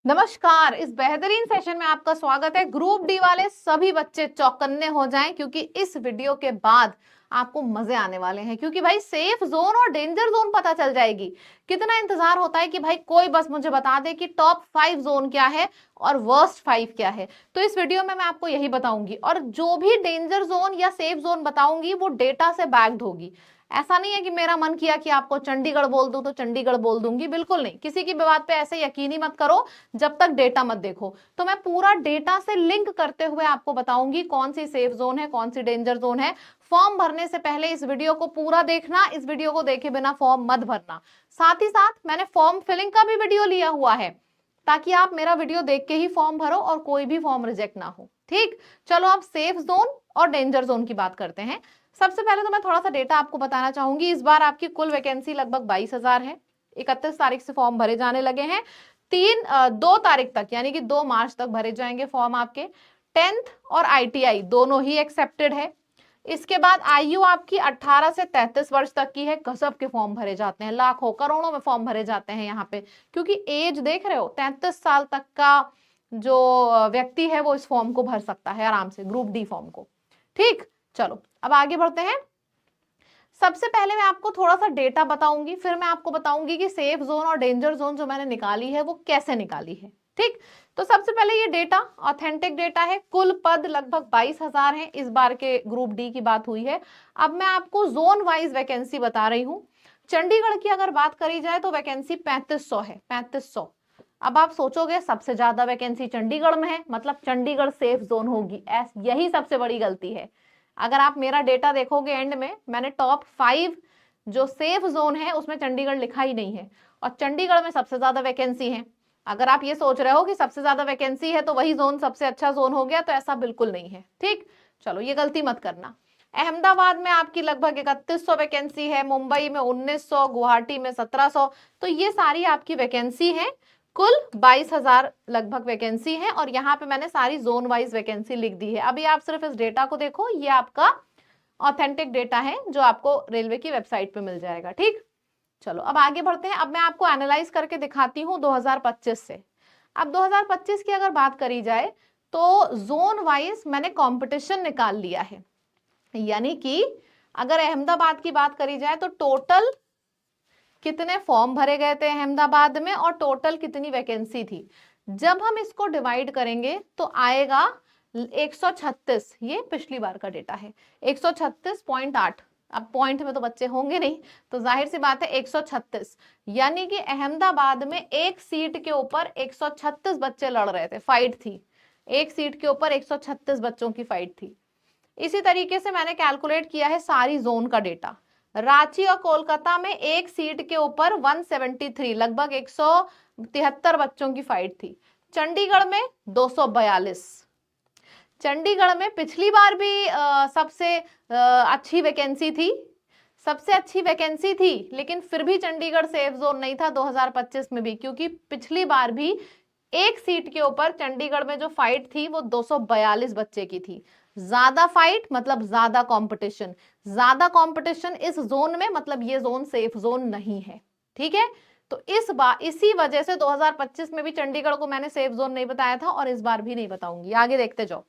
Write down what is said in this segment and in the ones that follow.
नमस्कार। इस बेहतरीन सेशन में आपका स्वागत है। ग्रुप डी वाले सभी बच्चे चौकन्ने हो जाएं क्योंकि इस वीडियो के बाद आपको मजे आने वाले हैं, क्योंकि भाई सेफ जोन और डेंजर जोन पता चल जाएगी। कितना इंतजार होता है कि भाई कोई बस मुझे बता दे कि टॉप 5 जोन क्या है और वर्स्ट 5 क्या है। तो इस वीडियो में मैं आपको यही बताऊंगी, और जो भी डेंजर जोन या सेफ जोन बताऊंगी वो डेटा से बैक्ड होगी। ऐसा नहीं है कि मेरा मन किया कि आपको चंडीगढ़ बोल दूं तो चंडीगढ़ बोल दूंगी, बिल्कुल नहीं। किसी की भी बात पे ऐसे यकीन ही मत करो जब तक डेटा मत देखो। तो मैं पूरा डेटा से लिंक करते हुए आपको बताऊंगी कौन सी सेफ जोन है, कौन सी डेंजर जोन है। फॉर्म भरने से पहले इस वीडियो को पूरा देखना, इस वीडियो को देखे बिना फॉर्म मत भरना। साथ ही साथ मैंने फॉर्म फिलिंग का भी वीडियो लिया हुआ है, ताकि आप मेरा वीडियो देख के ही फॉर्म भरो और कोई भी फॉर्म रिजेक्ट ना हो। ठीक, चलो अब सेफ जोन और डेंजर जोन की बात करते हैं। सबसे पहले तो मैं थोड़ा सा डेटा आपको बताना चाहूंगी। इस बार आपकी कुल वैकेंसी लगभग 22,000 है। 31 तारीख से फॉर्म भरे जाने लगे हैं। 2 तारीख तक यानी कि 2 मार्च तक भरे जाएंगे फॉर्म आपके। 10th और ITI दोनों ही एक्सेप्टेड है। इसके बाद आयु आपकी 18 से 33 वर्ष तक की है। गजब के फॉर्म भरे जाते हैं, लाखों करोड़ों में फॉर्म भरे जाते हैं यहाँ पे, क्योंकि एज देख रहे हो, 33 साल तक का जो व्यक्ति है वो इस फॉर्म को भर सकता है आराम से, ग्रुप डी फॉर्म को। ठीक, चलो अब आगे बढ़ते हैं। सबसे पहले मैं आपको थोड़ा सा डेटा बताऊंगी, फिर मैं आपको बताऊंगी कि सेफ जोन और डेंजर जोन जो मैंने निकाली है वो कैसे निकाली है। ठीक, तो सबसे पहले ये डेटा ऑथेंटिक डेटा है। कुल पद लगभग 22,000 है। इस बार के ग्रुप डी की बात हुई है। अब मैं आपको जोन वाइज वैकेंसी बता रही हूँ। चंडीगढ़ की अगर बात करी जाए तो वैकेंसी 3500 है, 3500। अब आप सोचोगे सबसे ज्यादा वैकेंसी चंडीगढ़ में है, मतलब चंडीगढ़ सेफ जोन होगी। यही सबसे बड़ी गलती है। अगर आप मेरा डेटा देखोगे एंड में, मैंने टॉप 5 जो सेफ जोन है उसमें चंडीगढ़ लिखा ही नहीं है, और चंडीगढ़ में सबसे ज्यादा वैकेंसी है। अगर आप ये सोच रहे हो कि सबसे ज्यादा वैकेंसी है तो वही जोन सबसे अच्छा जोन हो गया, तो ऐसा बिल्कुल नहीं है। ठीक, चलो ये गलती मत करना। अहमदाबाद में आपकी लगभग 3100 वैकेंसी है, मुंबई में 1900, गुवाहाटी में 1700। तो ये सारी आपकी वैकेंसी है। कुल 22,000 लगभग वैकेंसी है, और यहाँ पे मैंने सारी जोन वाइज वैकेंसी लिख दी है। अभी आप सिर्फ इस डेटा को देखो, ये आपका ऑथेंटिक डेटा है जो आपको रेलवे की वेबसाइट पे मिल जाएगा। ठीक, चलो अब आगे बढ़ते हैं। अब मैं आपको एनालाइज करके दिखाती हूँ 2025 से। अब 2025 की अगर बात करी जाए तो जोन वाइज मैंने कंपटीशन निकाल लिया है। यानी कि अगर अहमदाबाद की बात करी जाए तो टोटल कितने फॉर्म भरे गए थे अहमदाबाद में और टोटल कितनी वैकेंसी थी, जब हम इसको डिवाइड करेंगे तो आएगा 136। ये पिछली बार का डेटा है, 136.8। अब पॉइंट में तो बच्चे होंगे नहीं, तो जाहिर सी बात है 136। यानी कि अहमदाबाद में एक सीट के ऊपर 136 बच्चे लड़ रहे थे, फाइट थी। एक सीट के ऊपर 136 बच्चों की फाइट थी। इसी तरीके से मैंने कैलकुलेट किया है सारी जोन का डेटा। रांची और कोलकाता में एक सीट के ऊपर 173, लगभग 173 बच्चों की फाइट थी। चंडीगढ़ में 242। चंडीगढ़ में पिछली बार भी सबसे अच्छी वैकेंसी थी, सबसे अच्छी वैकेंसी थी, लेकिन फिर भी चंडीगढ़ सेफ जोन नहीं था 2025 में भी, क्योंकि पिछली बार भी एक सीट के ऊपर चंडीगढ़ में जो फाइट थी वो 242 बच्चे की थी। ज्यादा फाइट मतलब ज्यादा कंपटीशन, ज्यादा कंपटीशन इस जोन में, मतलब ये जोन सेफ जोन नहीं है। ठीक है, तो इस बार इसी वजह से 2025 में भी चंडीगढ़ को मैंने सेफ जोन नहीं बताया था, और इस बार भी नहीं बताऊंगी। आगे देखते जाओ।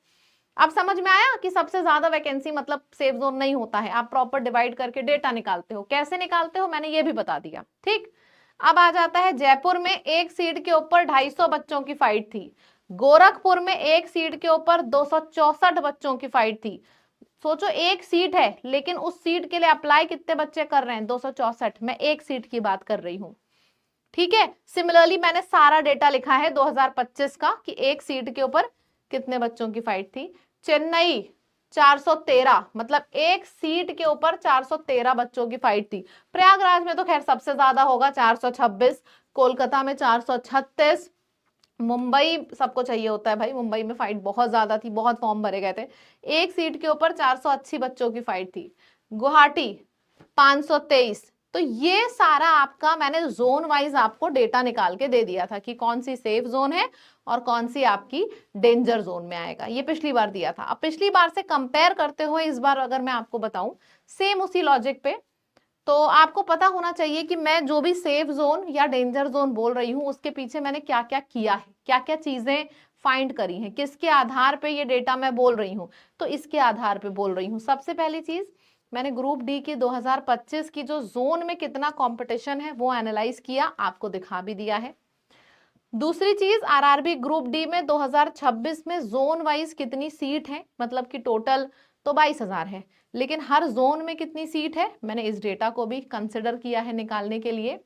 अब समझ में आया कि सबसे ज्यादा वैकेंसी मतलब सेफ जोन नहीं होता है। आप प्रॉपर डिवाइड करके डेटा निकालते हो, कैसे निकालते हो मैंने ये भी बता दिया। ठीक, अब आ जाता है जयपुर में एक सीट के ऊपर 250 बच्चों की फाइट थी। गोरखपुर में एक सीट के ऊपर 264 बच्चों की फाइट थी। सोचो एक सीट है, लेकिन उस सीट के लिए अप्लाई कितने बच्चे कर रहे हैं, 264। मैं एक सीट की बात कर रही हूं। ठीक है, सिमिलरली मैंने सारा डेटा लिखा है 2025 का कि एक सीट के ऊपर कितने बच्चों की फाइट थी। चेन्नई 413, मतलब एक सीट के ऊपर 413 बच्चों की फाइट थी। प्रयागराज में तो खैर सबसे ज्यादा होगा, 426। कोलकाता में 436। मुंबई सबको चाहिए होता है भाई, मुंबई में फाइट बहुत ज्यादा थी, बहुत फॉर्म भरे गए थे। एक सीट के ऊपर 480 बच्चों की फाइट थी। गुवाहाटी 523। तो ये सारा आपका मैंने जोन वाइज आपको डेटा निकाल के दे दिया था कि कौन सी सेफ जोन है और कौन सी आपकी डेंजर जोन में आएगा। ये पिछली बार दिया था। अब पिछली बार से कंपेयर करते हुए इस बार अगर मैं आपको बताऊं सेम उसी लॉजिक पे, तो आपको पता होना चाहिए कि मैं जो भी सेफ जोन या डेंजर जोन बोल रही हूँ उसके पीछे मैंने क्या क्या किया है, क्या क्या चीजें फाइंड करी हैं, किसके आधार पे ये डेटा मैं बोल रही हूँ, तो इसके आधार पे बोल रही हूँ। सबसे पहली चीज, मैंने ग्रुप डी की 2025 की जो जोन में कितना कंपटीशन है वो एनालाइज किया, आपको दिखा भी दिया है। दूसरी चीज, आरआरबी ग्रुप डी में 2026 में जोन वाइज कितनी सीट है, मतलब कि टोटल तो 22,000 है, लेकिन हर जोन में कितनी सीट है, मैंने इस डेटा को भी कंसिडर किया है निकालने के लिए।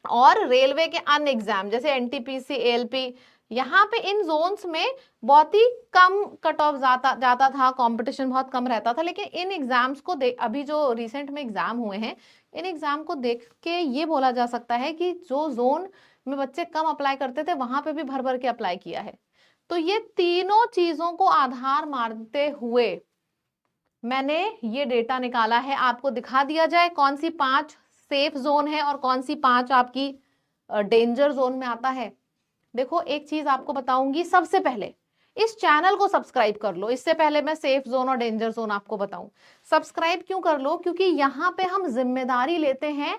और रेलवे के अन्य एग्जाम जैसे एनटीपीसी, एएलपी, यहाँ पे इन जोन्स में बहुत ही कम कट ऑफ जाता था, कंपटीशन बहुत कम रहता था, लेकिन इन एग्जाम्स को देख, अभी जो रिसेंट में एग्जाम हुए हैं, इन एग्जाम को देख के ये बोला जा सकता है कि जो जोन में बच्चे कम अप्लाई करते थे वहां पे भी भर भर के अप्लाई किया है। तो ये तीनों चीजों को आधार मानते हुए मैंने ये डेटा निकाला है। आपको दिखा दिया जाए कौन सी 5 सेफ जोन है और कौन सी 5 आपकी डेंजर जोन में आता है। देखो एक चीज आपको बताऊंगी, सबसे पहले इस चैनल को सब्सक्राइब कर लो। इससे पहले मैं सेफ जोन और डेंजर जोन आपको बताऊं, सब्सक्राइब क्यों कर लो, क्योंकि यहाँ पे हम जिम्मेदारी लेते हैं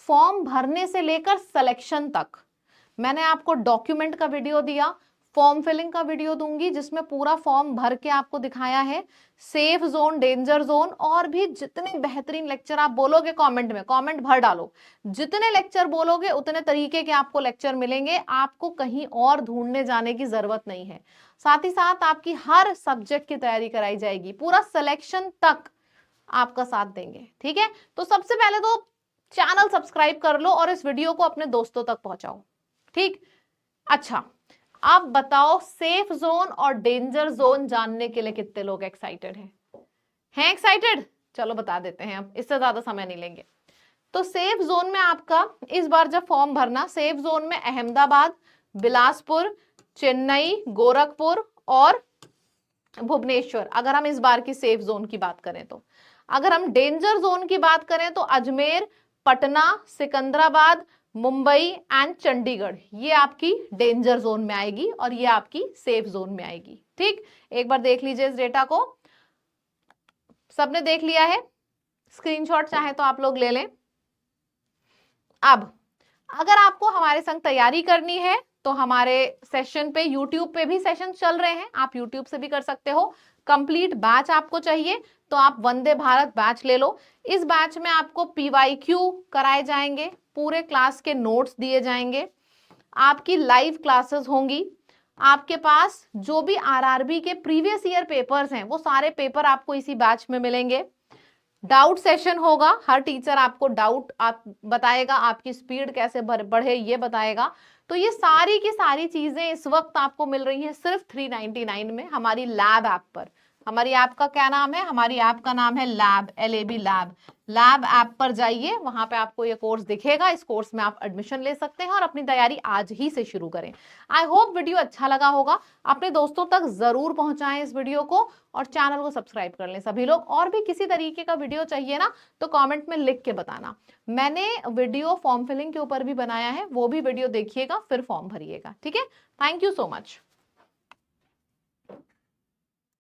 फॉर्म भरने से लेकर सिलेक्शन तक। मैंने आपको डॉक्यूमेंट का वीडियो दिया, फॉर्म फिलिंग का वीडियो दूंगी जिसमें पूरा फॉर्म भर के आपको दिखाया है, सेफ जोन, डेंजर जोन, और भी जितने बेहतरीन लेक्चर आप बोलोगे कमेंट में, कमेंट भर डालो, जितने लेक्चर बोलोगे उतने तरीके के आपको लेक्चर मिलेंगे, आपको कहीं और ढूंढने जाने की जरूरत नहीं है। साथ ही साथ आपकी हर सब्जेक्ट की तैयारी कराई जाएगी, पूरा सिलेक्शन तक आपका साथ देंगे। ठीक है, तो सबसे पहले तो चैनल सब्सक्राइब कर लो और इस वीडियो को अपने दोस्तों तक पहुंचाओ। ठीक, अच्छा आप बताओ सेफ जोन और डेंजर जोन जानने के लिए कितने लोग एक्साइटेड हैं एक्साइटेड? चलो बता देते हैं, अब इससे ज्यादा समय नहीं लेंगे। तो सेफ जोन में आपका इस बार जब फॉर्म भरना, सेफ जोन में अहमदाबाद, बिलासपुर, चेन्नई, गोरखपुर और भुवनेश्वर, अगर हम इस बार की सेफ जोन की बात करें तो। अगर हम डेंजर जोन की बात करें तो अजमेर, पटना, सिकंदराबाद, मुंबई एंड चंडीगढ़, ये आपकी डेंजर जोन में आएगी और ये आपकी सेफ जोन में आएगी। ठीक, एक बार देख लीजिए इस डेटा को। सबने देख लिया है? स्क्रीनशॉट चाहे तो आप लोग ले लें। अब अगर आपको हमारे संग तैयारी करनी है तो हमारे सेशन पे, यूट्यूब पे भी सेशन चल रहे हैं, आप यूट्यूब से भी कर सकते हो। कंप्लीट बैच आपको चाहिए तो आप वंदे भारत बैच ले लो। इस बैच में आपको पीवाईक्यू कराए जाएंगे, पूरे क्लास के नोट्स दिए जाएंगे, आपकी लाइव क्लासेस होंगी, आपके पास जो भी आरआरबी के प्रीवियस ईयर पेपर्स हैं वो सारे पेपर आपको इसी बैच में मिलेंगे। डाउट सेशन होगा, हर टीचर आपको डाउट आप बताएगा, आपकी स्पीड कैसे बढ़े ये बताएगा। तो ये सारी की सारी चीजें इस वक्त आपको मिल रही हैं सिर्फ 399 में हमारी लैब ऐप पर। हमारी ऐप का क्या नाम है? हमारी ऐप का नाम है lab, LAB lab. Lab app पर जाइए, वहां पे आपको ये कोर्स दिखेगा, इस कोर्स में आप एडमिशन ले सकते हैं और अपनी तैयारी आज ही से शुरू करें। आई होप वीडियो अच्छा लगा होगा, अपने दोस्तों तक जरूर पहुंचाएं इस वीडियो को और चैनल को सब्सक्राइब कर लें सभी लोग। और भी किसी तरीके का वीडियो चाहिए ना तो कमेंट में लिख के बताना। मैंने वीडियो फॉर्म फिलिंग के ऊपर भी बनाया है, वो भी वीडियो देखिएगा फिर फॉर्म भरिएगा। ठीक है, थैंक यू सो मच।